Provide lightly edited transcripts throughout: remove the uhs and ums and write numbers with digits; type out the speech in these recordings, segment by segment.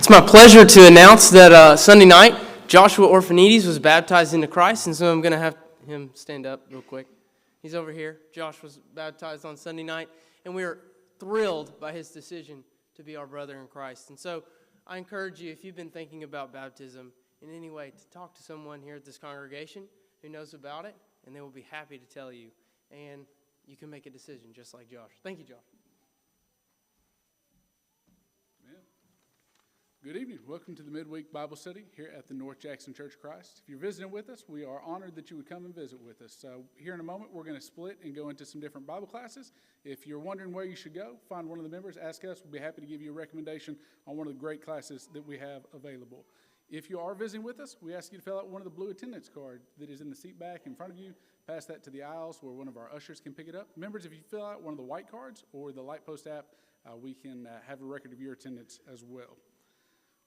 It's my pleasure to announce that Sunday night, Joshua Orphanides was baptized into Christ, and so I'm going to have him stand up real quick. He's over here. Josh was baptized on Sunday night, and we are thrilled by his decision to be our brother in Christ. And so I encourage you, if you've been thinking about baptism in any way, to talk to someone here at this congregation who knows about it, and they will be happy to tell you. And you can make a decision just like Josh. Thank you, Josh. Good evening. Welcome to the Midweek Bible Study here at the North Jackson Church of Christ. If you're visiting with us, we are honored that you would come and visit with us. Here in a moment, we're going to split and go into some different Bible classes. If you're wondering where you should go, find one of the members, ask us. We'll be happy to give you a recommendation on one of the great classes that we have available. If you are visiting with us, we ask you to fill out one of the blue attendance cards that is in the seat back in front of you. Pass that to the aisles where one of our ushers can pick it up. Members, if you fill out one of the white cards or the Lightpost app, we can have a record of your attendance as well.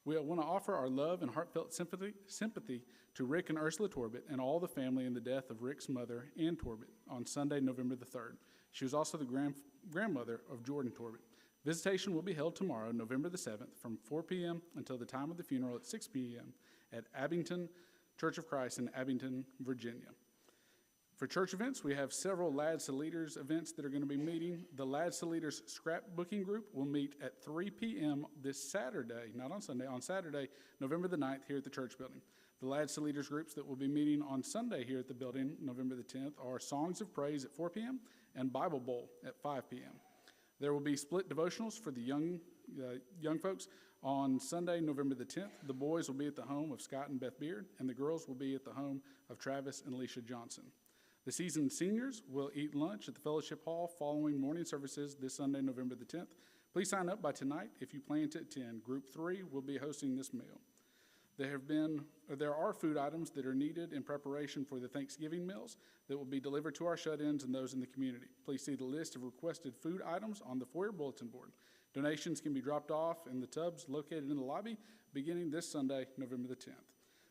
We want to offer our love and heartfelt sympathy to Rick and Ursula Torbett and all the family in the death of Rick's mother, Ann Torbett, on Sunday, November the 3rd. She was also the grandmother of Jordan Torbett. Visitation will be held tomorrow, November the 7th, from 4 p.m. until the time of the funeral at 6 p.m. at Abington Church of Christ in Abington, Virginia. For church events, we have several Lads to Leaders events that are going to be meeting. The Lads to Leaders scrapbooking group will meet at 3 p.m. this Saturday, not on Sunday, on Saturday, November the 9th here at the church building. The Lads to Leaders groups that will be meeting on Sunday here at the building, November the 10th, are Songs of Praise at 4 p.m. and Bible Bowl at 5 p.m. There will be split devotionals for the young folks on Sunday, November the 10th. The boys will be at the home of Scott and Beth Beard, and the girls will be at the home of Travis and Alicia Johnson. The seasoned seniors will eat lunch at the Fellowship Hall following morning services this Sunday, November the 10th. Please sign up by tonight if you plan to attend. Group 3 will be hosting this meal. There are food items that are needed in preparation for the Thanksgiving meals that will be delivered to our shut-ins and those in the community. Please see the list of requested food items on the foyer bulletin board. Donations can be dropped off in the tubs located in the lobby beginning this Sunday, November the 10th.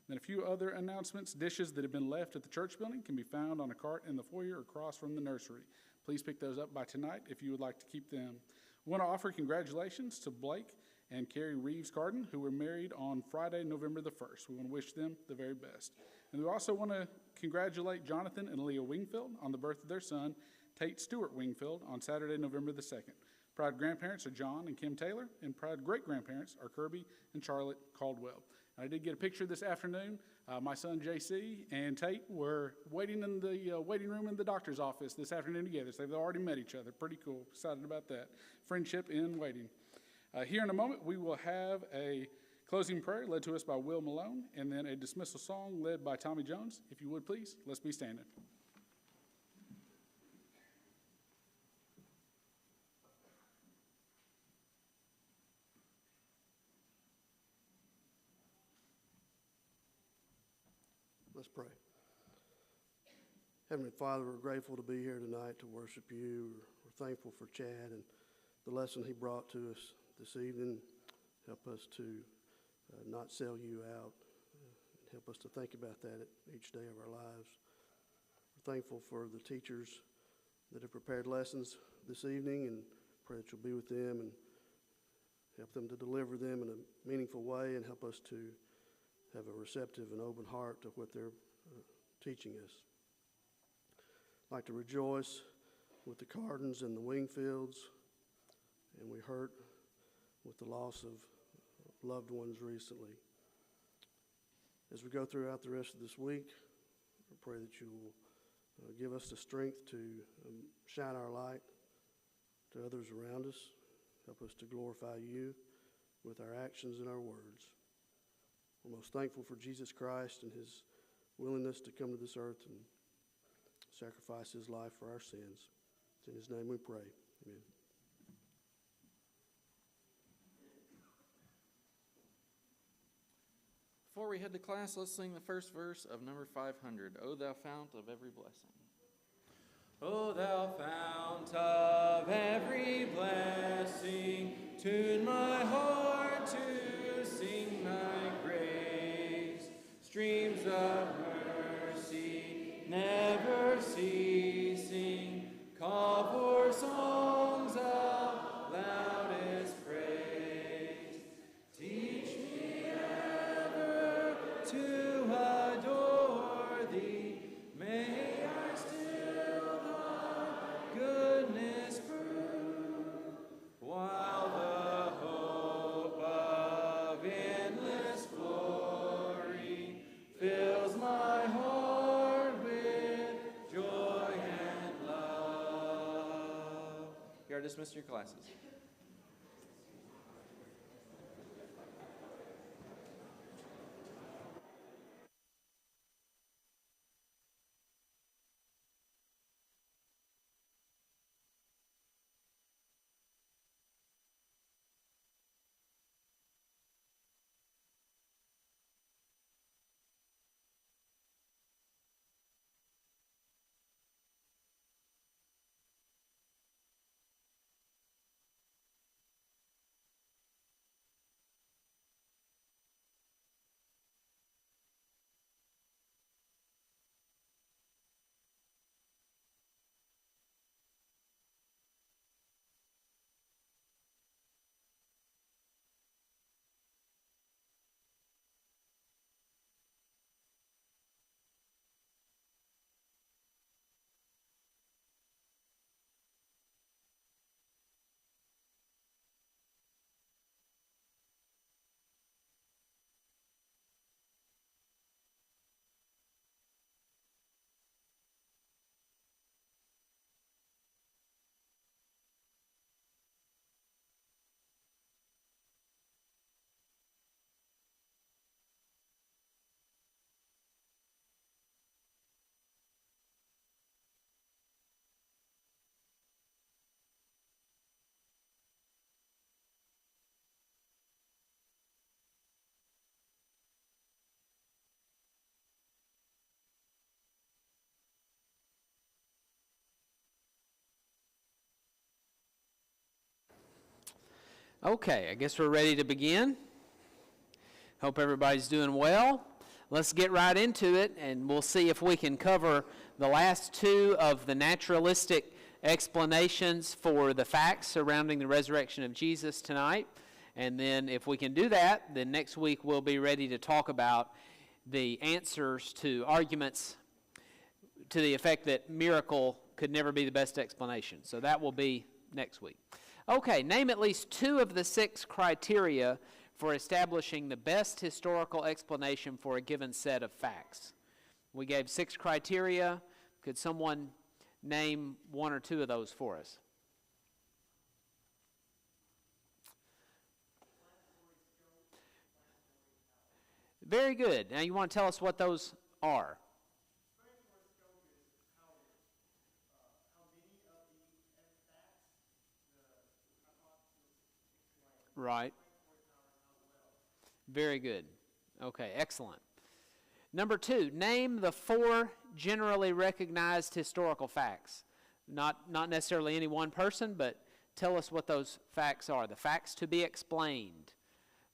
Then a few other announcements. Dishes that have been left at the church building can be found on a cart in the foyer across from the nursery. Please pick those up by tonight if you would like to keep them. We want to offer congratulations to Blake and Carrie Reeves Carden, who were married on Friday, November the 1st. We want to wish them the very best. And we also want to congratulate Jonathan and Leah Wingfield on the birth of their son, Tate Stewart Wingfield, on Saturday, November the 2nd. Proud grandparents are John and Kim Taylor, and proud great-grandparents are Kirby and Charlotte Caldwell. I did get a picture this afternoon. My son JC and Tate were waiting in the waiting room in the doctor's office this afternoon together. So they've already met each other. Pretty cool. Excited about that. Friendship in waiting. Here in a moment, we will have a closing prayer led to us by Will Malone, and then a dismissal song led by Tommy Jones. If you would, please, let's be standing. Let's pray. Heavenly Father, we're grateful to be here tonight to worship you. We're thankful for Chad and the lesson he brought to us this evening. Help us to not sell you out. Help us to think about that each day of our lives. We're thankful for the teachers that have prepared lessons this evening, and pray that you'll be with them and help them to deliver them in a meaningful way, and help us to have a receptive and open heart to what they're teaching us. I'd like to rejoice with the Cardens and the Wingfields, and we hurt with the loss of loved ones recently. As we go throughout the rest of this week, I pray that you will give us the strength to shine our light to others around us. Help us to glorify you with our actions and our words. We're most thankful for Jesus Christ and his willingness to come to this earth and sacrifice his life for our sins. It's in his name we pray. Amen. Before we head to class, let's sing the first verse of number 500, O Thou Fount of Every Blessing. O Thou Fount of every blessing, tune my heart to sing thy praise. Streams of mercy never ceasing, call for songs of loudest praise. Teach me to adore thee. May I still thy goodness prove, while the hope of endless glory fills my heart with joy and love. You are dismissed from your classes. Okay, I guess we're ready to begin. Hope everybody's doing well. Let's get right into it, and we'll see if we can cover the last two of the naturalistic explanations for the facts surrounding the resurrection of Jesus tonight. And then if we can do that, then next week we'll be ready to talk about the answers to arguments to the effect that miracle could never be the best explanation. So that will be next week. Okay, name at least two of the 6 criteria for establishing the best historical explanation for a given set of facts. We gave 6 criteria. Could someone name 1 or 2 of those for us? Very good. Now you want to tell us what those are. Right. Very good. Okay, excellent. Number 2, name the 4 generally recognized historical facts. Not necessarily any one person, but tell us what those facts are. The facts to be explained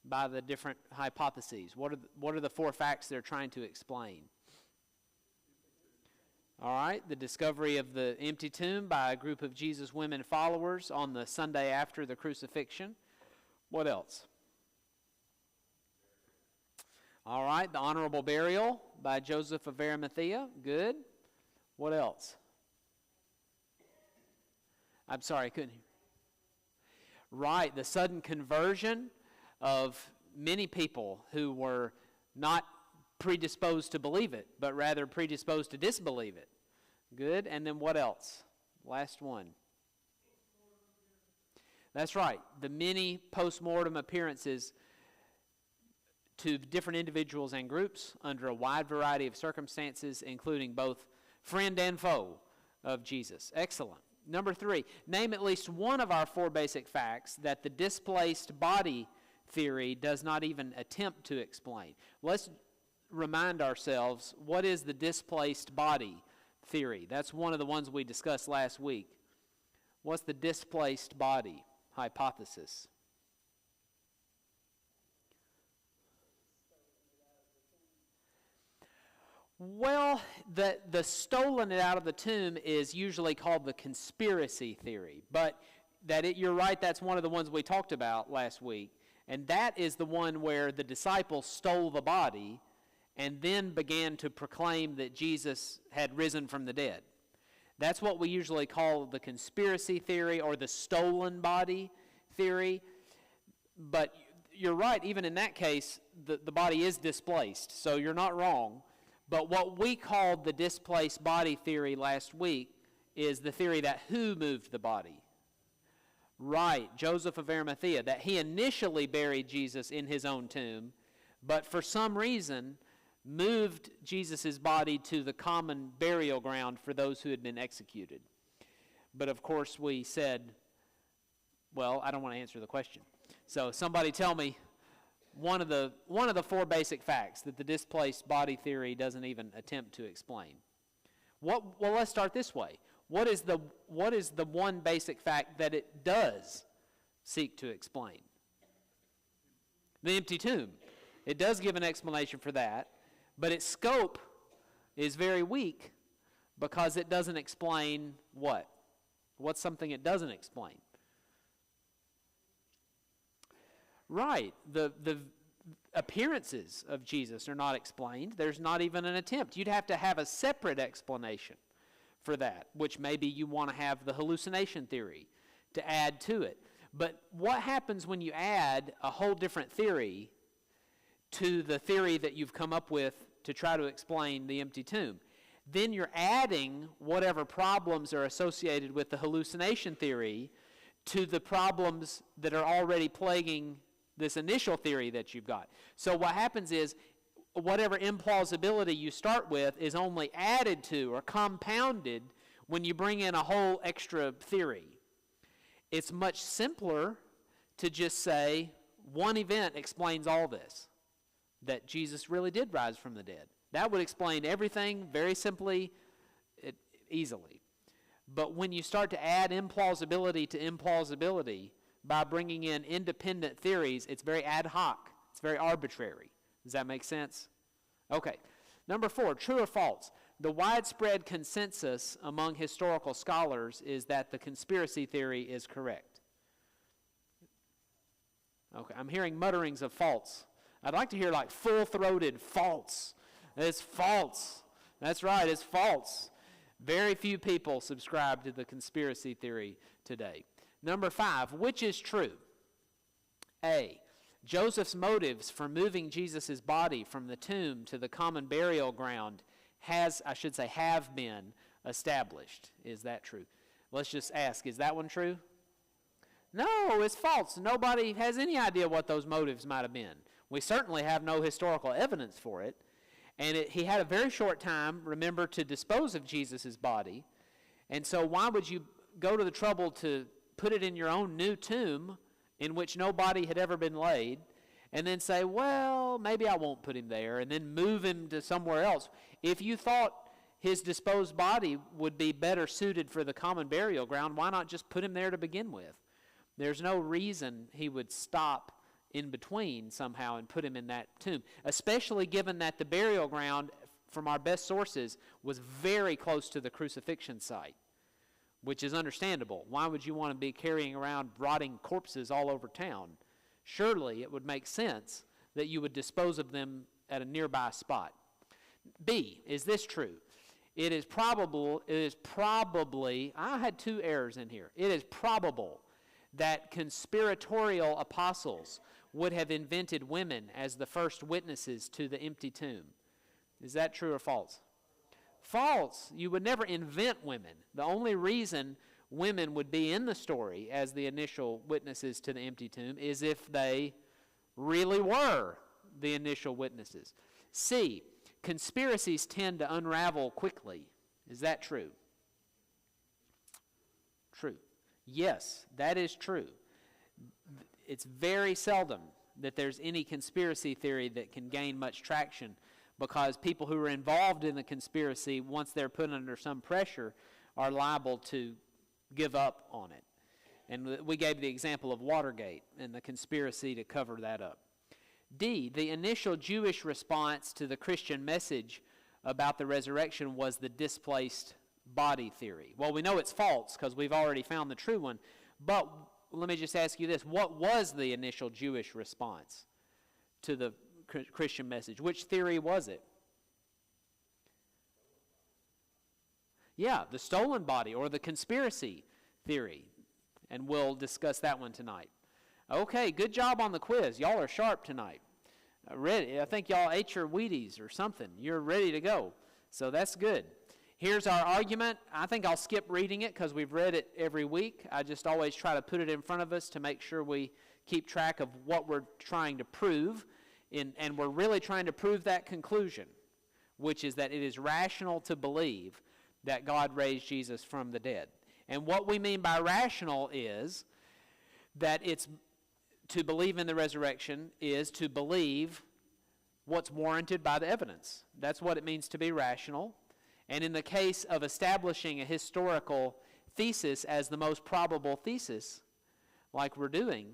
by the different hypotheses. What are the 4 facts they're trying to explain? All right, the discovery of the empty tomb by a group of Jesus' women followers on the Sunday after the crucifixion. What else? All right, the honorable burial by Joseph of Arimathea. Good. What else? I'm sorry, I couldn't hear. Right, the sudden conversion of many people who were not predisposed to believe it, but rather predisposed to disbelieve it. Good. And then what else? Last one. That's right. The many post-mortem appearances to different individuals and groups under a wide variety of circumstances, including both friend and foe of Jesus. Excellent. Number 3, name at least one of our 4 basic facts that the displaced body theory does not even attempt to explain. Let's remind ourselves, what is the displaced body theory? That's one of the ones we discussed last week. What's the displaced body hypothesis? Well, the stolen it out of the tomb is usually called the conspiracy theory, but you're right, that's one of the ones we talked about last week, and that is the one where the disciples stole the body and then began to proclaim that Jesus had risen from the dead. That's what we usually call the conspiracy theory or the stolen body theory. But you're right, even in that case, the body is displaced, so you're not wrong. But what we called the displaced body theory last week is the theory that who moved the body? Right, Joseph of Arimathea, that he initially buried Jesus in his own tomb, but for some reason moved Jesus' body to the common burial ground for those who had been executed. But of course we said, well, I don't want to answer the question. So somebody tell me one of the four basic facts that the displaced body theory doesn't even attempt to explain. Well, let's start this way. What is the one basic fact that it does seek to explain? The empty tomb. It does give an explanation for that, but its scope is very weak because it doesn't explain what? What's something it doesn't explain? Right. The appearances of Jesus are not explained. There's not even an attempt. You'd have to have a separate explanation for that, which maybe you want to have the hallucination theory to add to it. But what happens when you add a whole different theory to the theory that you've come up with to try to explain the empty tomb? Then you're adding whatever problems are associated with the hallucination theory to the problems that are already plaguing this initial theory that you've got. So what happens is whatever implausibility you start with is only added to or compounded when you bring in a whole extra theory. It's much simpler to just say one event explains all this, that Jesus really did rise from the dead. That would explain everything very simply, easily. But when you start to add implausibility to implausibility by bringing in independent theories, it's very ad hoc. It's very arbitrary. Does that make sense? Okay. Number 4, true or false? The widespread consensus among historical scholars is that the conspiracy theory is correct. Okay, I'm hearing mutterings of false. I'd like to hear like full-throated false. It's false. That's right, it's false. Very few people subscribe to the conspiracy theory today. Number 5, which is true? A, Joseph's motives for moving Jesus' body from the tomb to the common burial ground have been established. Is that true? Let's just ask, is that one true? No, it's false. Nobody has any idea what those motives might have been. We certainly have no historical evidence for it. And he had a very short time, remember, to dispose of Jesus' body. And so why would you go to the trouble to put it in your own new tomb in which no body had ever been laid, and then say, well, maybe I won't put him there, and then move him to somewhere else? If you thought his disposed body would be better suited for the common burial ground, why not just put him there to begin with? There's no reason he would stop in between somehow and put him in that tomb, especially given that the burial ground, from our best sources, was very close to the crucifixion site, which is understandable. Why would you want to be carrying around rotting corpses all over town? Surely it would make sense that you would dispose of them at a nearby spot. B, is this true? It is probably, I had 2 errors in here. It is probable that conspiratorial apostles would have invented women as the first witnesses to the empty tomb. Is that true or false? False. You would never invent women. The only reason women would be in the story as the initial witnesses to the empty tomb is if they really were the initial witnesses. C, conspiracies tend to unravel quickly. Is that true? True. Yes, that is true. It's very seldom that there's any conspiracy theory that can gain much traction, because people who are involved in the conspiracy, once they're put under some pressure, are liable to give up on it. And we gave the example of Watergate and the conspiracy to cover that up. D, the initial Jewish response to the Christian message about the resurrection was the displaced body theory. Well, we know it's false because we've already found the true one, but let me just ask you this. What was the initial Jewish response to the Christian message. Which theory was it? Yeah, the stolen body or the conspiracy theory. And we'll discuss that one tonight. Okay, good job on the quiz. Y'all are sharp tonight. Ready. I think y'all ate your Wheaties or something. You're ready to go. So that's good. Here's our argument. I think I'll skip reading it because we've read it every week. I just always try to put it in front of us to make sure we keep track of what we're trying to prove. And we're really trying to prove that conclusion, which is that it is rational to believe that God raised Jesus from the dead. And what we mean by rational is that it's to believe in the resurrection is to believe what's warranted by the evidence. That's what it means to be rational. And in the case of establishing a historical thesis as the most probable thesis, like we're doing,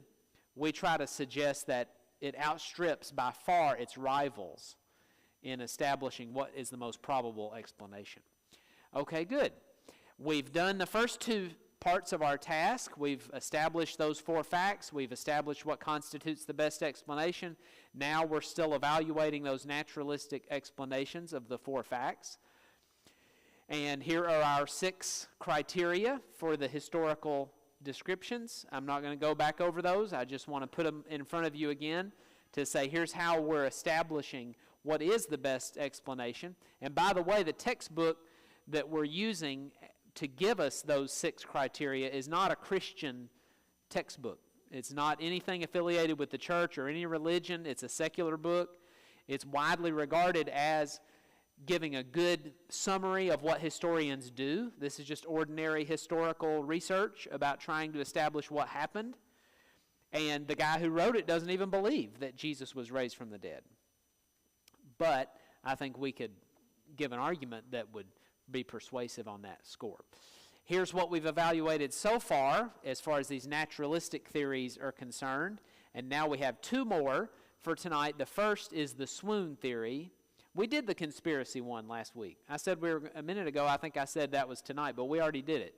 we try to suggest that it outstrips by far its rivals in establishing what is the most probable explanation. Okay, good. We've done the first two parts of our task. We've established those 4 facts. We've established what constitutes the best explanation. Now we're still evaluating those naturalistic explanations of the 4 facts. And here are our 6 criteria for the historical descriptions. I'm not going to go back over those. I just want to put them in front of you again to say here's how we're establishing what is the best explanation. And by the way, the textbook that we're using to give us those 6 criteria is not a Christian textbook. It's not anything affiliated with the church or any religion. It's a secular book. It's widely regarded as giving a good summary of what historians do. This is just ordinary historical research about trying to establish what happened. And the guy who wrote it doesn't even believe that Jesus was raised from the dead. But I think we could give an argument that would be persuasive on that score. Here's what we've evaluated so far as these naturalistic theories are concerned. And now we have 2 more for tonight. The first is the swoon theory. We did the conspiracy one last week. I said a minute ago, I think I said that was tonight, but we already did it.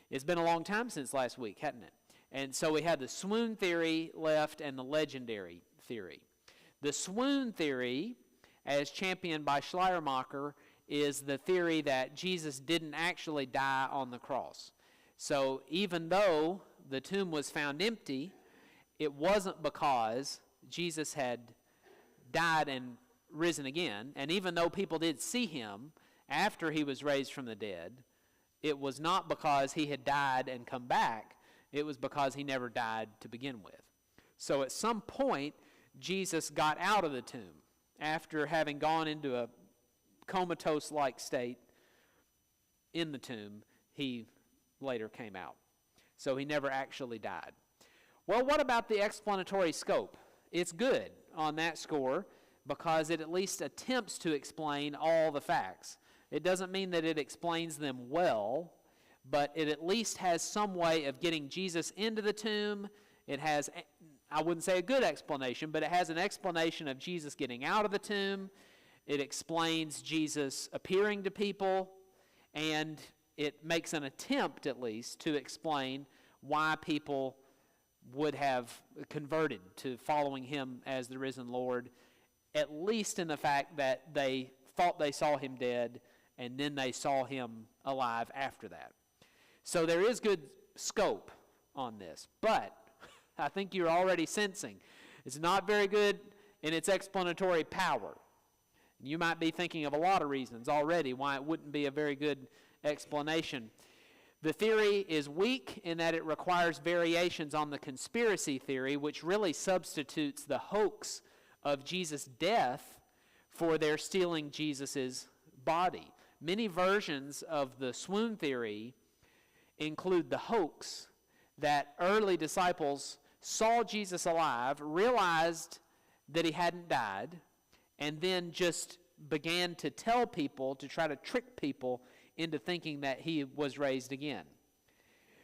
It's been a long time since last week, hadn't it? And so we had the swoon theory left and the legendary theory. The swoon theory, as championed by Schleiermacher, is the theory that Jesus didn't actually die on the cross. So even though the tomb was found empty, it wasn't because Jesus had died and risen again. And even though people did see him after he was raised from the dead, it was not because he had died and come back. It was because he never died to begin with. So at some point, Jesus got out of the tomb after having gone into a comatose-like state in the tomb. He later came out. So he never actually died. Well, what about the explanatory scope? It's good on that score because it at least attempts to explain all the facts. It doesn't mean that it explains them well, but it at least has some way of getting Jesus into the tomb. It has, I wouldn't say a good explanation, but it has an explanation of Jesus getting out of the tomb. It explains Jesus appearing to people, and it makes an attempt, at least, to explain why people would have converted to following him as the risen Lord, at least in the fact that they thought they saw him dead, and then they saw him alive after that. So there is good scope on this, but I think you're already sensing it's not very good in its explanatory power. You might be thinking of a lot of reasons already why it wouldn't be a very good explanation. The theory is weak in that it requires variations on the conspiracy theory, which really substitutes the hoax of Jesus' death for their stealing Jesus' body. Many versions of the swoon theory include the hoax that early disciples saw Jesus alive, realized that he hadn't died, and then just began to tell people, to try to trick people into thinking that he was raised again.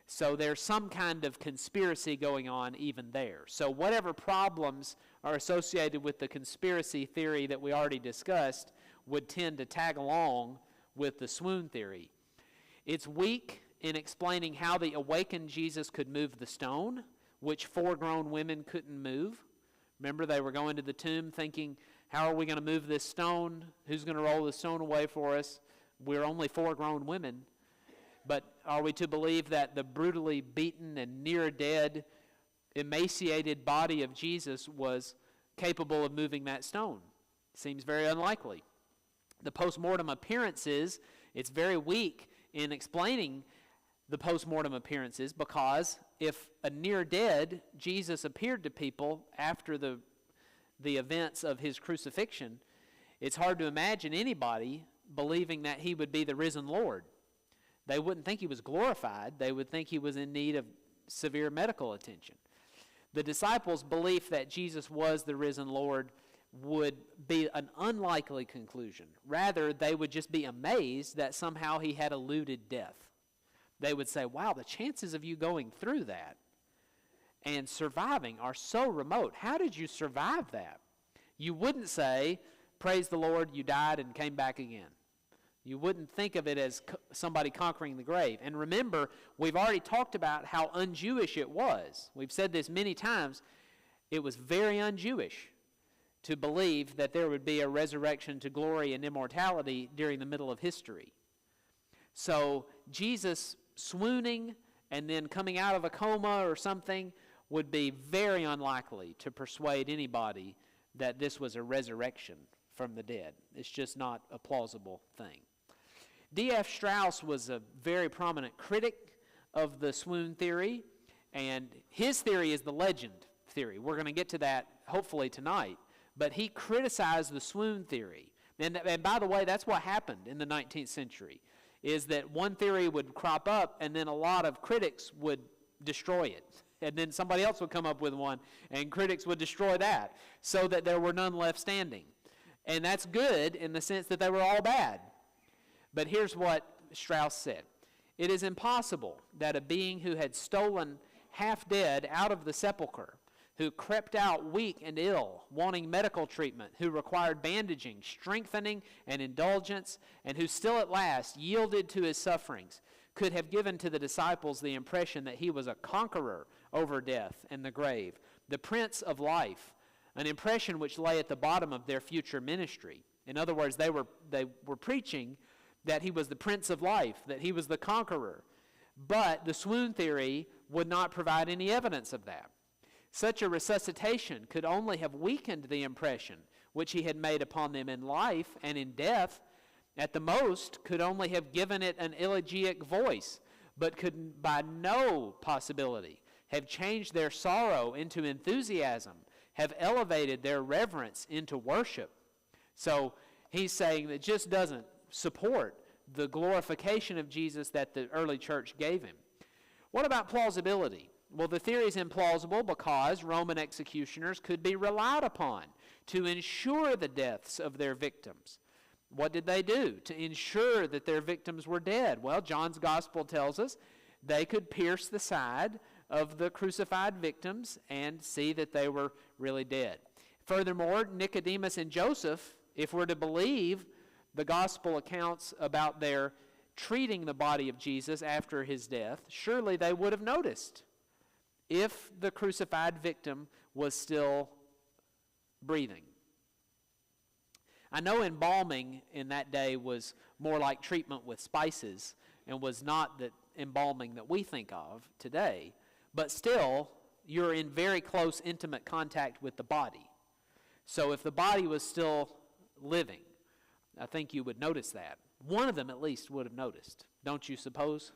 So there's some kind of conspiracy going on even there. So whatever problems are associated with the conspiracy theory that we already discussed would tend to tag along with the swoon theory. It's weak in explaining how the awakened Jesus could move the stone, which 4 grown women couldn't move, Remember, they were going to the tomb thinking, how are we going to move this stone? Who's going to roll the stone away for us? We're only 4 grown women. But are we to believe that the brutally beaten and near dead, emaciated body of Jesus was capable of moving that stone? Seems very unlikely. The post-mortem appearances, it's very weak in explaining the post-mortem appearances, because if a near dead Jesus appeared to people after the events of his crucifixion, it's hard to imagine anybody believing that he would be the risen Lord. They wouldn't think he was glorified. They would think he was in need of severe medical attention. The disciples' belief that Jesus was the risen Lord would be an unlikely conclusion. Rather, they would just be amazed that somehow he had eluded death. They would say, wow, the chances of you going through that and surviving are so remote. How did you survive that? You wouldn't say, praise the Lord, you died and came back again. You wouldn't think of it as somebody conquering the grave. And remember, we've already talked about how un-Jewish it was. We've said this many times. It was very un-Jewish to believe that there would be a resurrection to glory and immortality during the middle of history. So Jesus swooning and then coming out of a coma or something would be very unlikely to persuade anybody that this was a resurrection from the dead. It's just not a plausible thing. D.F. Strauss was a very prominent critic of the swoon theory, and his theory is the legend theory. We're going to get to that hopefully tonight, but he criticized the swoon theory. And by the way, that's what happened in the 19th century, is that one theory would crop up and then a lot of critics would destroy it. And then somebody else would come up with one and critics would destroy that, so that there were none left standing. And that's good in the sense that they were all bad. But here's what Strauss said. It is impossible that a being who had stolen half dead out of the sepulchre, who crept out weak and ill, wanting medical treatment, who required bandaging, strengthening, and indulgence, and who still at last yielded to his sufferings, could have given to the disciples the impression that he was a conqueror over death and the grave, the Prince of Life, an impression which lay at the bottom of their future ministry. In other words, they were preaching that he was the Prince of Life, that he was the conqueror. But the swoon theory would not provide any evidence of that. Such a resuscitation could only have weakened the impression which he had made upon them in life, and in death, at the most, could only have given it an elegiac voice, but could by no possibility have changed their sorrow into enthusiasm, have elevated their reverence into worship. So he's saying that just doesn't support the glorification of Jesus that the early church gave him. What about plausibility? Well, the theory is implausible because Roman executioners could be relied upon to ensure the deaths of their victims. What did they do to ensure that their victims were dead? Well, John's gospel tells us they could pierce the side of the crucified victims and see that they were really dead. Furthermore, Nicodemus and Joseph, if we're to believe the gospel accounts about their treating the body of Jesus after his death, surely they would have noticed if the crucified victim was still breathing. I know embalming in that day was more like treatment with spices and was not the embalming that we think of today, but still, you're in very close, intimate contact with the body. So if the body was still living, I think you would notice that. One of them at least would have noticed, don't you suppose?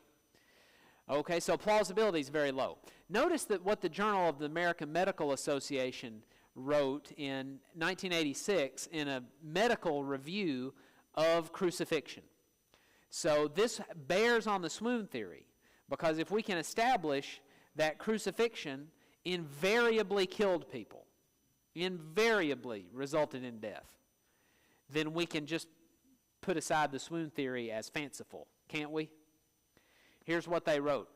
Okay, so plausibility is very low. Notice that what the Journal of the American Medical Association wrote in 1986 in a medical review of crucifixion. So this bears on the swoon theory, because if we can establish that crucifixion invariably killed people, invariably resulted in death, then we can just put aside the swoon theory as fanciful, can't we? Here's what they wrote.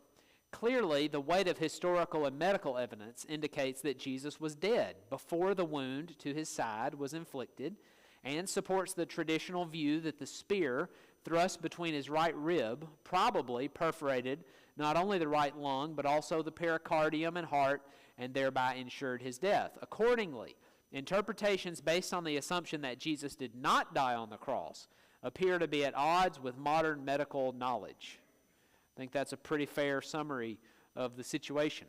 Clearly, the weight of historical and medical evidence indicates that Jesus was dead before the wound to his side was inflicted, and supports the traditional view that the spear thrust between his right rib probably perforated not only the right lung, but also the pericardium and heart, and thereby ensured his death. Accordingly, interpretations based on the assumption that Jesus did not die on the cross appear to be at odds with modern medical knowledge. I think that's a pretty fair summary of the situation.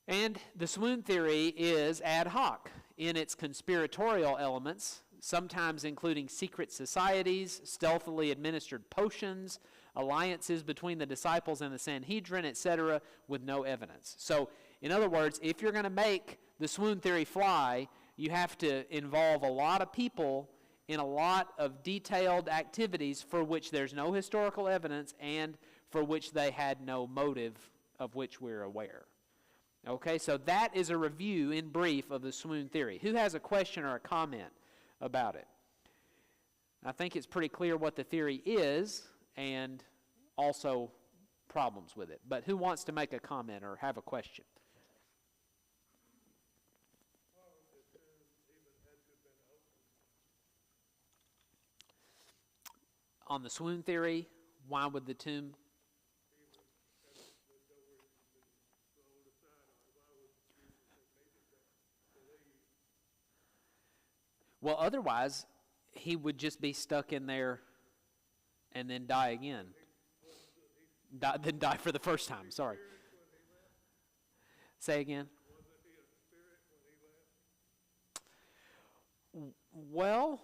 And the swoon theory is ad hoc in its conspiratorial elements, sometimes including secret societies, stealthily administered potions, alliances between the disciples and the Sanhedrin, etc., with no evidence. So, in other words, if you're going to make the swoon theory fly, you have to involve a lot of people in a lot of detailed activities for which there's no historical evidence and for which they had no motive of which we're aware. Okay, so that is a review in brief of the swoon theory. Who has a question or a comment about it? I think it's pretty clear what the theory is and also problems with it. But who wants to make a comment or have a question? On the swoon theory, why would the tomb? Well, otherwise, he would just be stuck in there and then die again. Then die for the first time, sorry. Say again. Well,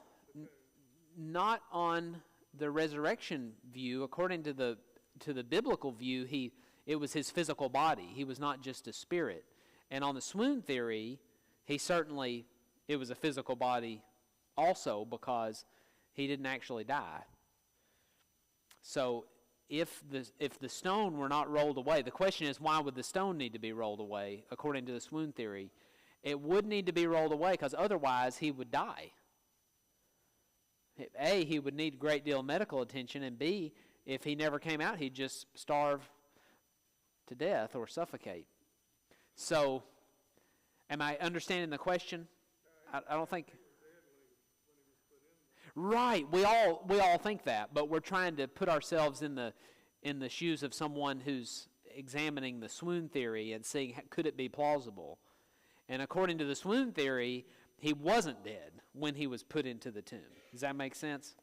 not on the resurrection view. According to the biblical view, it was his physical body. He was not just a spirit. And on the swoon theory, it was a physical body also, because he didn't actually die. So if the stone were not rolled away, the question is, why would the stone need to be rolled away? According to the swoon theory, it would need to be rolled away because otherwise he would die. A, he would need a great deal of medical attention, and B, if he never came out, he'd just starve to death or suffocate. So, am I understanding the question? I don't think. Right, we all think that, but we're trying to put ourselves in the shoes of someone who's examining the swoon theory and seeing could it be plausible. And according to the swoon theory, he wasn't dead when he was put into the tomb. Does that make sense?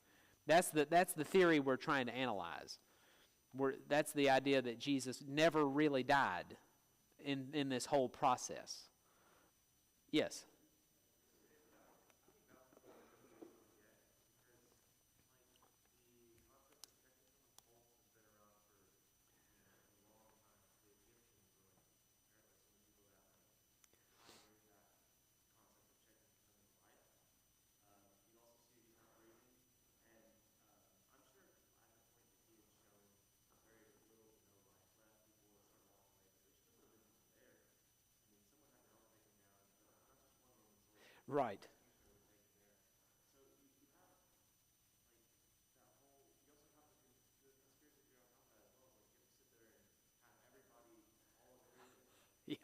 That's the theory we're trying to analyze. That's the idea that Jesus never really died in this whole process. Yes. Right. Yeah.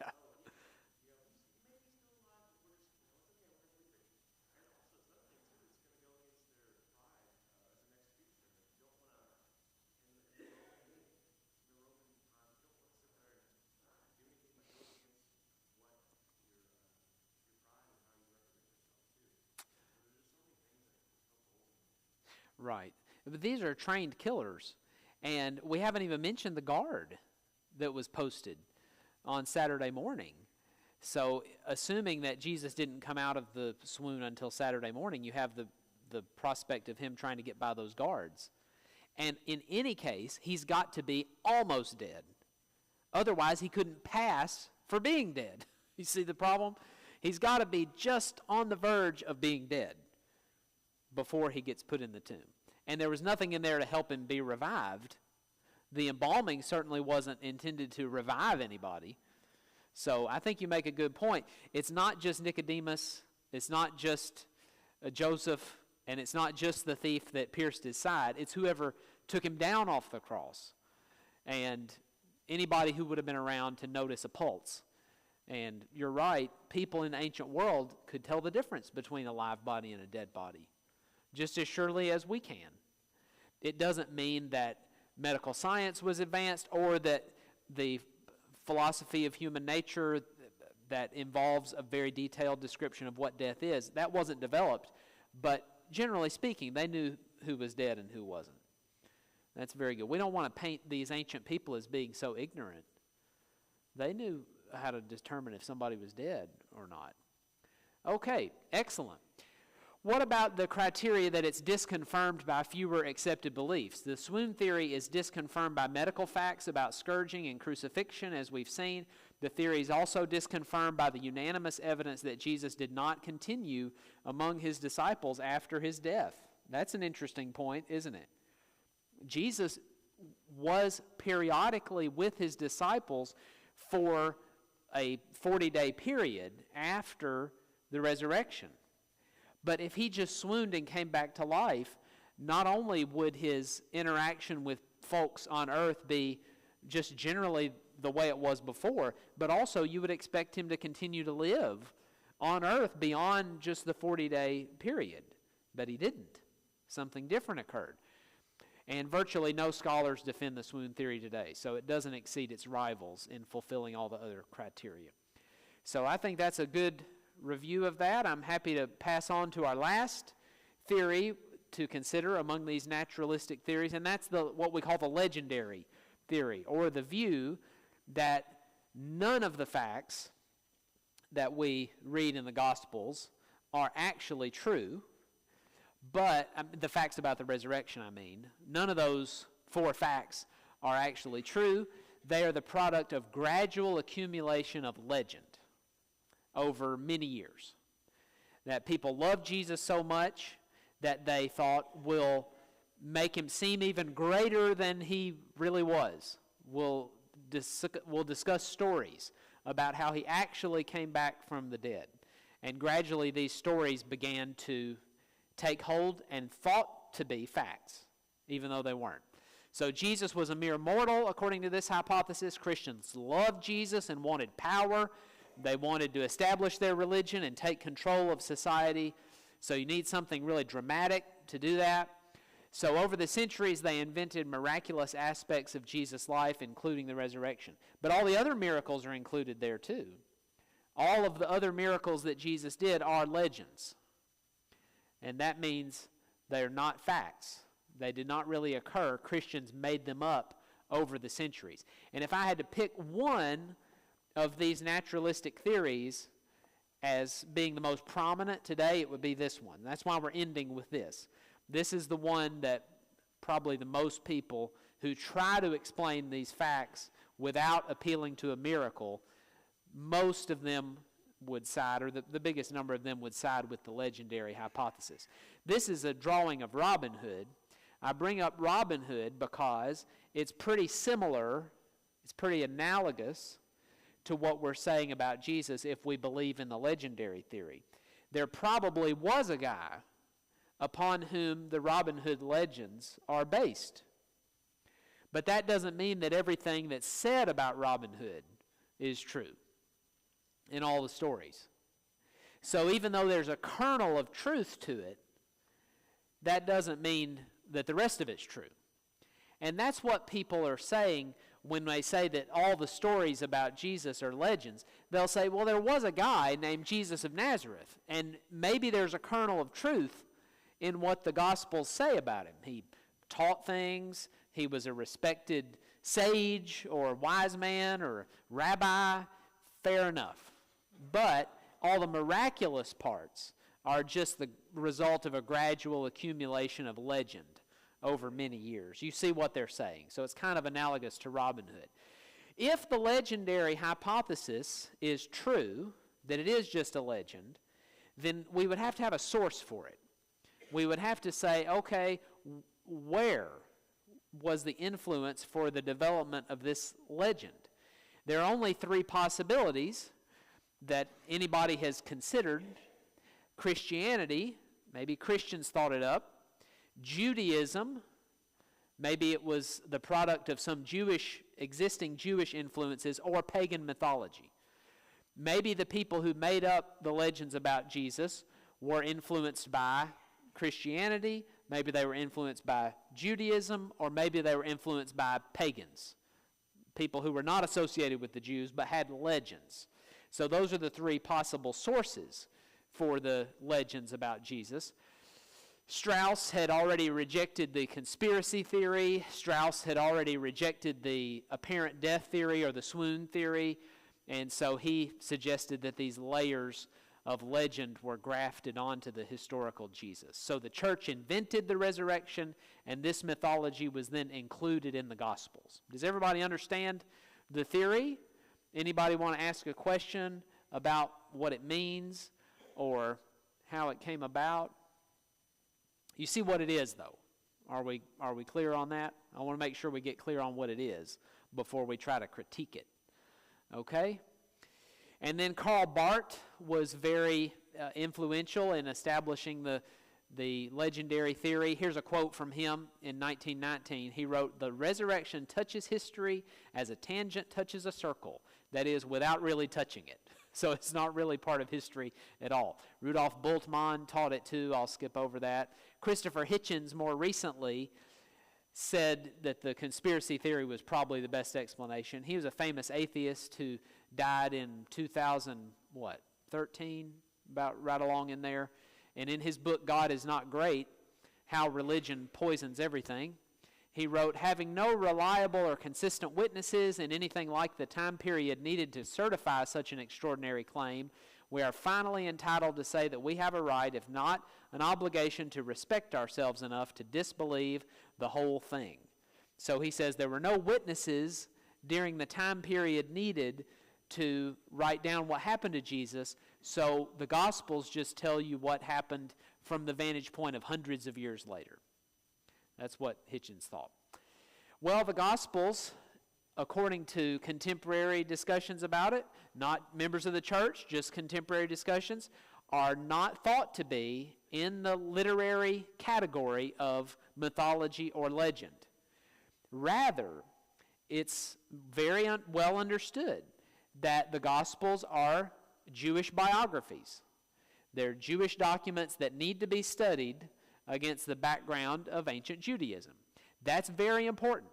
Right. But these are trained killers. And we haven't even mentioned the guard that was posted on Saturday morning. So assuming that Jesus didn't come out of the swoon until Saturday morning, you have the prospect of him trying to get by those guards. And in any case, he's got to be almost dead. Otherwise, he couldn't pass for being dead. You see the problem? He's got to be just on the verge of being dead before he gets put in the tomb. And there was nothing in there to help him be revived. The embalming certainly wasn't intended to revive anybody. So I think you make a good point. It's not just Nicodemus, it's not just Joseph, and it's not just the thief that pierced his side. It's whoever took him down off the cross, and anybody who would have been around to notice a pulse. And you're right, people in the ancient world could tell the difference between a live body and a dead body, just as surely as we can. It doesn't mean that medical science was advanced or that the philosophy of human nature that involves a very detailed description of what death is. That wasn't developed, but generally speaking, they knew who was dead and who wasn't. That's very good. We don't want to paint these ancient people as being so ignorant. They knew how to determine if somebody was dead or not. Okay, excellent. What about the criteria that it's disconfirmed by fewer accepted beliefs? The swoon theory is disconfirmed by medical facts about scourging and crucifixion, as we've seen. The theory is also disconfirmed by the unanimous evidence that Jesus did not continue among his disciples after his death. That's an interesting point, isn't it? Jesus was periodically with his disciples for a 40-day period after the resurrection. But if he just swooned and came back to life, not only would his interaction with folks on earth be just generally the way it was before, but also you would expect him to continue to live on earth beyond just the 40-day period. But he didn't. Something different occurred. And virtually no scholars defend the swoon theory today, so it doesn't exceed its rivals in fulfilling all the other criteria. So I think that's a good review of that. I'm happy to pass on to our last theory to consider among these naturalistic theories, and that's what we call the legendary theory, or the view that none of the facts that we read in the Gospels are actually true, but the facts about the resurrection, none of those 4 facts are actually true. They are the product of gradual accumulation of legend over many years. That people loved Jesus so much that they thought will make him seem even greater than he really was. We'll discuss stories about how he actually came back from the dead. And gradually these stories began to take hold and thought to be facts, even though they weren't. So Jesus was a mere mortal, according to this hypothesis. Christians loved Jesus and wanted power. They wanted to establish their religion and take control of society. So you need something really dramatic to do that. So over the centuries, they invented miraculous aspects of Jesus' life, including the resurrection. But all the other miracles are included there too. All of the other miracles that Jesus did are legends. And that means they're not facts. They did not really occur. Christians made them up over the centuries. And if I had to pick one of these naturalistic theories as being the most prominent today, it would be this one. That's why we're ending with this. This is the one that probably the most people who try to explain these facts without appealing to a miracle, most of them would side, or the biggest number of them would side with the legendary hypothesis. This is a drawing of Robin Hood. I bring up Robin Hood because it's pretty similar, it's pretty analogous to what we're saying about Jesus if we believe in the legendary theory. There probably was a guy upon whom the Robin Hood legends are based. But that doesn't mean that everything that's said about Robin Hood is true in all the stories. So even though there's a kernel of truth to it, that doesn't mean that the rest of it's true. And that's what people are saying when they say that all the stories about Jesus are legends. They'll say, well, there was a guy named Jesus of Nazareth, and maybe there's a kernel of truth in what the Gospels say about him. He taught things, he was a respected sage or wise man or rabbi, fair enough. But all the miraculous parts are just the result of a gradual accumulation of legend over many years. You see what they're saying. So it's kind of analogous to Robin Hood. If the legendary hypothesis is true, that it is just a legend, then we would have to have a source for it. We would have to say, okay, where was the influence for the development of this legend? There are only 3 possibilities that anybody has considered. Christianity, maybe Christians thought it up. Judaism, maybe it was the product of some existing Jewish influences, or pagan mythology. Maybe the people who made up the legends about Jesus were influenced by Christianity, maybe they were influenced by Judaism, or maybe they were influenced by pagans, people who were not associated with the Jews but had legends. So those are the three possible sources for the legends about Jesus. Strauss had already rejected the conspiracy theory. Strauss had already rejected the apparent death theory or the swoon theory. And so he suggested that these layers of legend were grafted onto the historical Jesus. So the church invented the resurrection, and this mythology was then included in the Gospels. Does everybody understand the theory? Anybody want to ask a question about what it means or how it came about? You see what it is, though. Are we clear on that? I want to make sure we get clear on what it is before we try to critique it. Okay? And then Karl Barth was very influential in establishing the legendary theory. Here's a quote from him in 1919. He wrote, "The resurrection touches history as a tangent touches a circle, that is, without really touching it." So it's not really part of history at all. Rudolf Bultmann taught it too. I'll skip over that. Christopher Hitchens more recently said that the conspiracy theory was probably the best explanation. He was a famous atheist who died in 2013, about right along in there. And in his book, God is Not Great, How Religion Poisons Everything, he wrote, "Having no reliable or consistent witnesses in anything like the time period needed to certify such an extraordinary claim, we are finally entitled to say that we have a right, if not an obligation, to respect ourselves enough to disbelieve the whole thing." So he says there were no witnesses during the time period needed to write down what happened to Jesus, so the Gospels just tell you what happened from the vantage point of hundreds of years later. That's what Hitchens thought. Well, the Gospels, according to contemporary discussions about it, not members of the church, just contemporary discussions, are not thought to be in the literary category of mythology or legend. Rather, it's very well understood that the Gospels are Jewish biographies. They're Jewish documents that need to be studied against the background of ancient Judaism. That's very important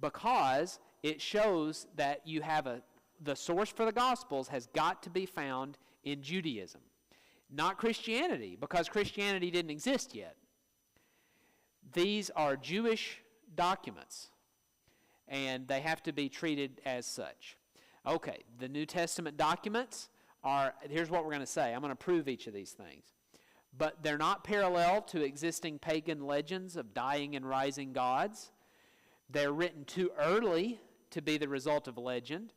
because it shows that you have the source for the Gospels has got to be found in Judaism, not Christianity, because Christianity didn't exist yet. These are Jewish documents, and they have to be treated as such. Okay, the New Testament documents here's what we're going to say. I'm going to prove each of these things. But they're not parallel to existing pagan legends of dying and rising gods. They're written too early to be the result of legend.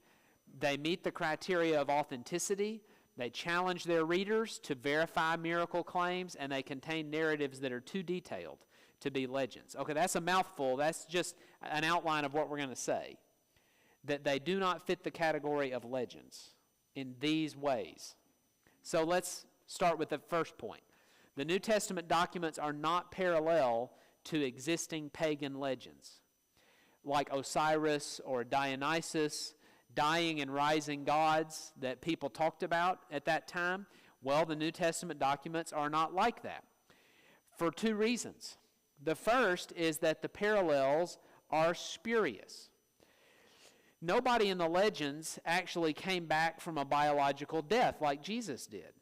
They meet the criteria of authenticity. They challenge their readers to verify miracle claims, and they contain narratives that are too detailed to be legends. Okay, that's a mouthful. That's just an outline of what we're going to say. That they do not fit the category of legends in these ways. So let's start with the first point. The New Testament documents are not parallel to existing pagan legends, like Osiris or Dionysus, dying and rising gods that people talked about at that time. Well, the New Testament documents are not like that for two reasons. The first is that the parallels are spurious. Nobody in the legends actually came back from a biological death like Jesus did.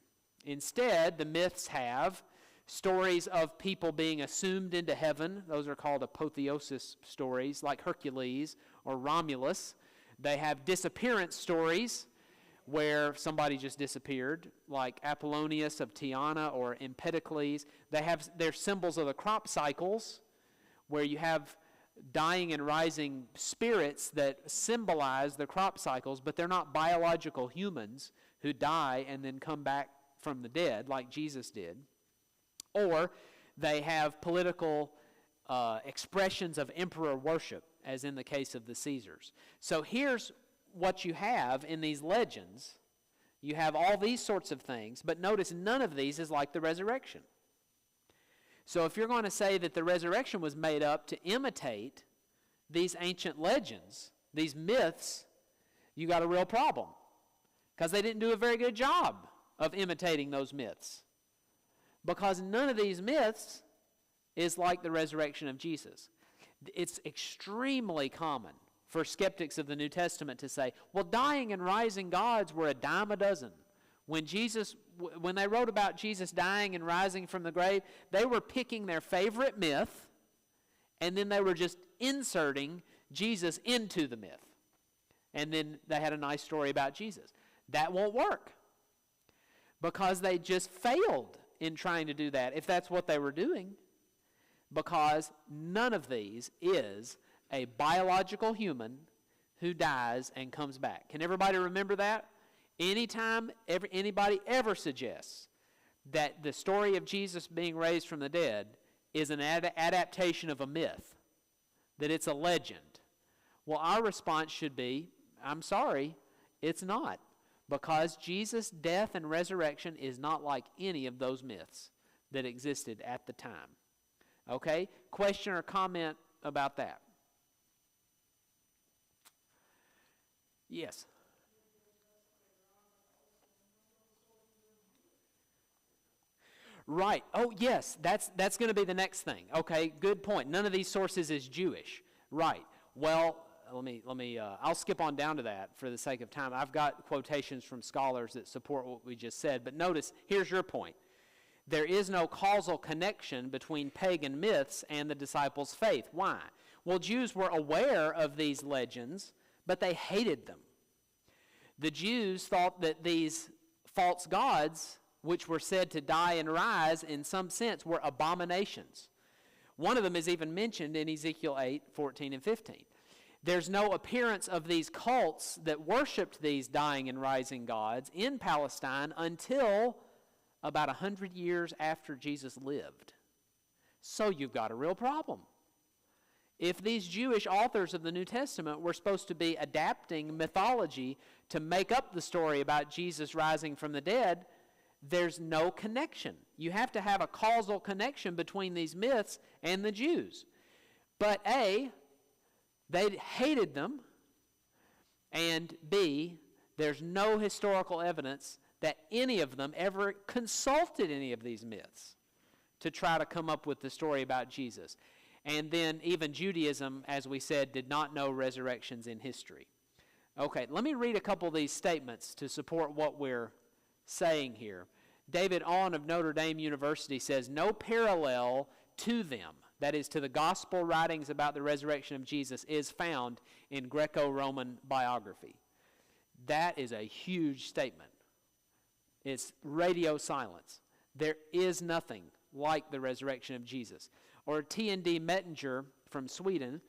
Instead, the myths have stories of people being assumed into heaven. Those are called apotheosis stories, like Hercules or Romulus. They have disappearance stories where somebody just disappeared, like Apollonius of Tyana or Empedocles. They're symbols of the crop cycles, where you have dying and rising spirits that symbolize the crop cycles, but they're not biological humans who die and then come back from the dead like Jesus did. Or they have political expressions of emperor worship, as in the case of the Caesars. So here's what you have in these legends. You have all these sorts of things, but notice none of these is like the resurrection. So if you're going to say that the resurrection was made up to imitate these ancient legends, these myths, you got a real problem, because they didn't do a very good job of imitating those myths. Because none of these myths is like the resurrection of Jesus. It's extremely common for skeptics of the New Testament to say, well, dying and rising gods were a dime a dozen. When they wrote about Jesus dying and rising from the grave, they were picking their favorite myth, and then they were just inserting Jesus into the myth. And then they had a nice story about Jesus. That won't work, because they just failed in trying to do that, if that's what they were doing, because none of these is a biological human who dies and comes back. Can everybody remember that? Anytime anybody ever suggests that the story of Jesus being raised from the dead is an adaptation of a myth, that it's a legend, well, our response should be, I'm sorry, it's not. Because Jesus' death and resurrection is not like any of those myths that existed at the time. Okay? Question or comment about that? Yes. Right. Oh, yes. That's going to be the next thing. Okay, good point. None of these sources is Jewish. Right. Well, I'll skip on down to that for the sake of time. I've got quotations from scholars that support what we just said. But notice, here's your point. There is no causal connection between pagan myths and the disciples' faith. Why? Well, Jews were aware of these legends, but they hated them. The Jews thought that these false gods, which were said to die and rise, in some sense, were abominations. One of them is even mentioned in Ezekiel 8, 14, and 15. There's no appearance of these cults that worshiped these dying and rising gods in Palestine until about 100 years after Jesus lived. So you've got a real problem. If these Jewish authors of the New Testament were supposed to be adapting mythology to make up the story about Jesus rising from the dead, there's no connection. You have to have a causal connection between these myths and the Jews. But A, they hated them, and B, there's no historical evidence that any of them ever consulted any of these myths to try to come up with the story about Jesus. And then even Judaism, as we said, did not know resurrections in history. Okay, let me read a couple of these statements to support what we're saying here. David Awn of Notre Dame University says, no parallel to them, that is, to the gospel writings about the resurrection of Jesus, is found in Greco-Roman biography. That is a huge statement. It's radio silence. There is nothing like the resurrection of Jesus. Or T.N.D. Mettinger from Sweden,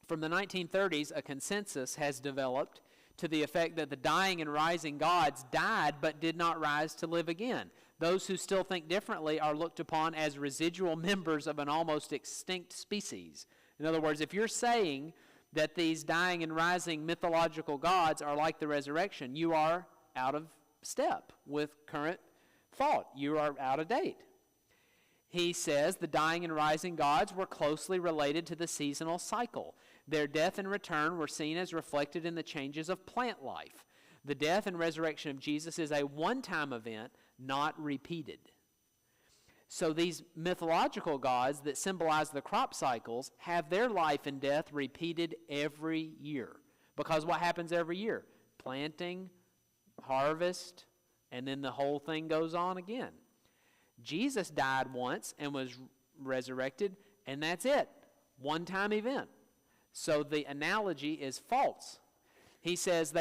from the 1930s, a consensus has developed to the effect that the dying and rising gods died but did not rise to live again. Those who still think differently are looked upon as residual members of an almost extinct species. In other words, if you're saying that these dying and rising mythological gods are like the resurrection, you are out of step with current thought. You are out of date. He says the dying and rising gods were closely related to the seasonal cycle. Their death and return were seen as reflected in the changes of plant life. The death and resurrection of Jesus is a one-time event, not repeated. So these mythological gods that symbolize the crop cycles have their life and death repeated every year. Because what happens every year? Planting, harvest, and then the whole thing goes on again. Jesus died once and was resurrected, and that's it. One-time event. So the analogy is false. He says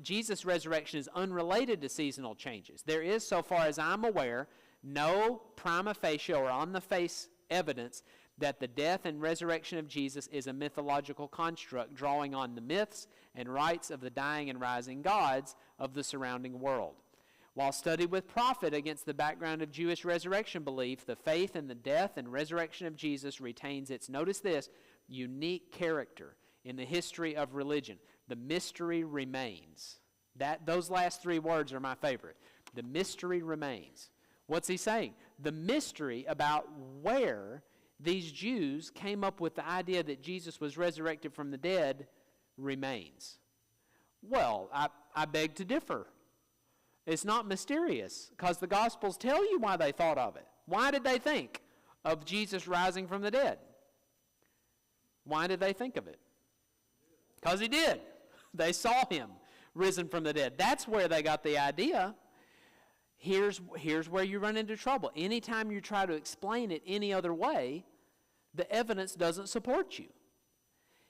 Jesus' resurrection is unrelated to seasonal changes. There is, so far as I'm aware, no prima facie or on-the-face evidence that the death and resurrection of Jesus is a mythological construct drawing on the myths and rites of the dying and rising gods of the surrounding world. While studied with profit against the background of Jewish resurrection belief, the faith in the death and resurrection of Jesus retains its, notice this, unique character in the history of religion. The mystery remains. Those last three words are my favorite. The mystery remains. What's he saying? The mystery about where these Jews came up with the idea that Jesus was resurrected from the dead remains. Well, I beg to differ. It's not mysterious because the Gospels tell you why they thought of it. Why did they think of Jesus rising from the dead? Why did they think of it? Because he did. They saw him risen from the dead. That's where they got the idea. Here's where you run into trouble. Anytime you try to explain it any other way, the evidence doesn't support you.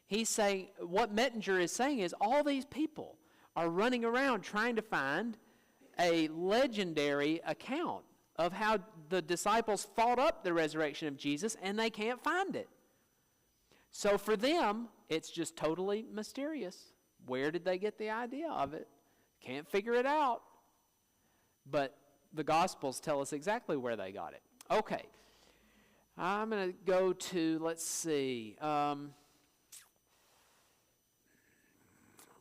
He's saying, what Mettinger is saying is all these people are running around trying to find a legendary account of how the disciples thought up the resurrection of Jesus, and they can't find it. So for them, it's just totally mysterious. Where did they get the idea of it? Can't figure it out. But the Gospels tell us exactly where they got it. Okay. I'm going to go to, let's see. I'm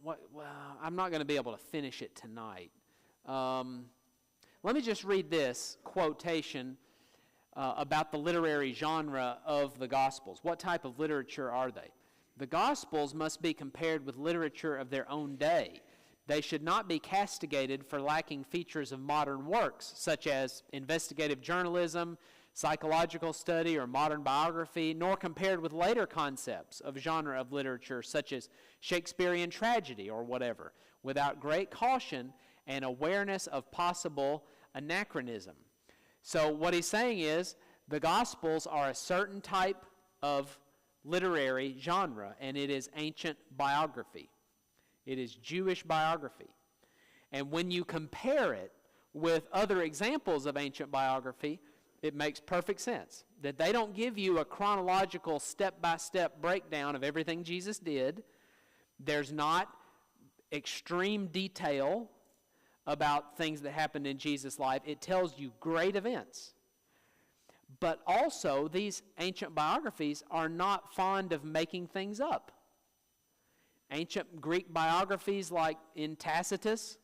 not going to be able to finish it tonight. Let me just read this quotation about the literary genre of the Gospels. What type of literature are they? The Gospels must be compared with literature of their own day. They should not be castigated for lacking features of modern works, such as investigative journalism, psychological study, or modern biography, nor compared with later concepts of genre of literature, such as Shakespearean tragedy or whatever, without great caution and awareness of possible anachronism. So what he's saying is the Gospels are a certain type of literary genre, and it is ancient biography. It is Jewish biography. And when you compare it with other examples of ancient biography, it makes perfect sense that they don't give you a chronological step-by-step breakdown of everything Jesus did. There's not extreme detail about things that happened in Jesus' life. It tells you great events. But also, these ancient biographies are not fond of making things up. Ancient Greek biographies like in Tacitus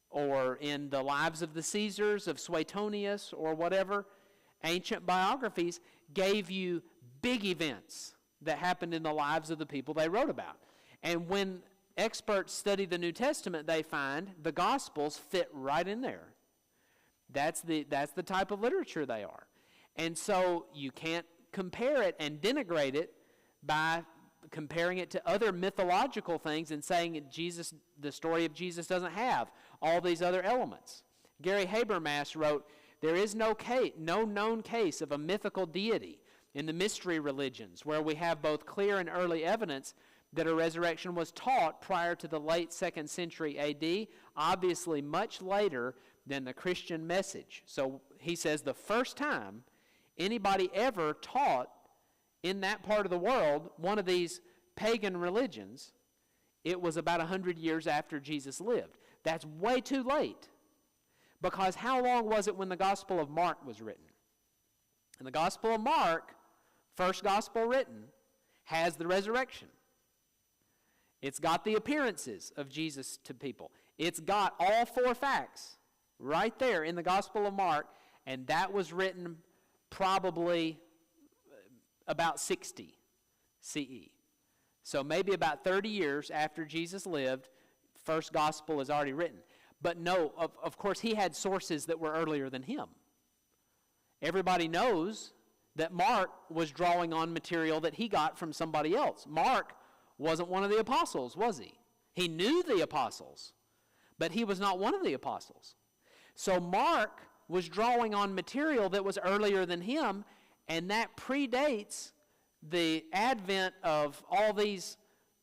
or in the Lives of the Caesars of Suetonius or whatever, ancient biographies gave you big events that happened in the lives of the people they wrote about. And when experts study the New Testament, they find the Gospels fit right in there. That's the type of literature they are. And so you can't compare it and denigrate it by comparing it to other mythological things and saying the story of Jesus doesn't have all these other elements. Gary Habermas wrote, "There is no known case of a mythical deity in the mystery religions where we have both clear and early evidence that a resurrection was taught prior to the late 2nd century AD, obviously much later than the Christian message." So he says the first time anybody ever taught in that part of the world one of these pagan religions, it was about 100 years after Jesus lived. That's way too late. Because how long was it when the Gospel of Mark was written? And the Gospel of Mark, first gospel written, has the resurrection. It's got the appearances of Jesus to people. It's got all 4 facts right there in the Gospel of Mark, and that was written probably about 60 CE. So maybe about 30 years after Jesus lived, first gospel is already written. But no, of course, he had sources that were earlier than him. Everybody knows that Mark was drawing on material that he got from somebody else. Mark wasn't one of the apostles, was he? He knew the apostles, but he was not one of the apostles. So Mark was drawing on material that was earlier than him, and that predates the advent of all these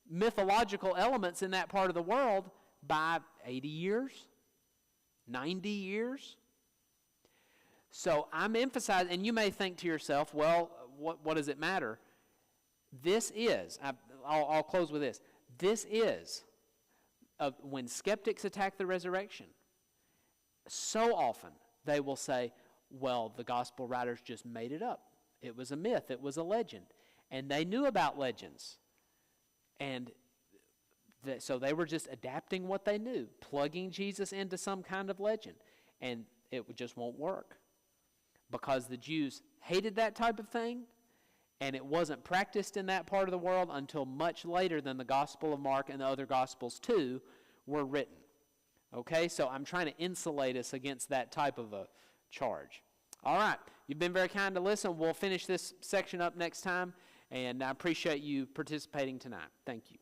mythological elements in that part of the world by 80 years, 90 years. So I'm emphasizing, and you may think to yourself, well, what does it matter? This is, I'll close with this. This is, when skeptics attack the resurrection, so often they will say, well, the gospel writers just made it up. It was a myth. It was a legend. And they knew about legends. And so they were just adapting what they knew, plugging Jesus into some kind of legend. And it just won't work. Because the Jews hated that type of thing, and it wasn't practiced in that part of the world until much later than the Gospel of Mark and the other Gospels too were written. Okay, so I'm trying to insulate us against that type of a charge. All right, you've been very kind to listen. We'll finish this section up next time, and I appreciate you participating tonight. Thank you.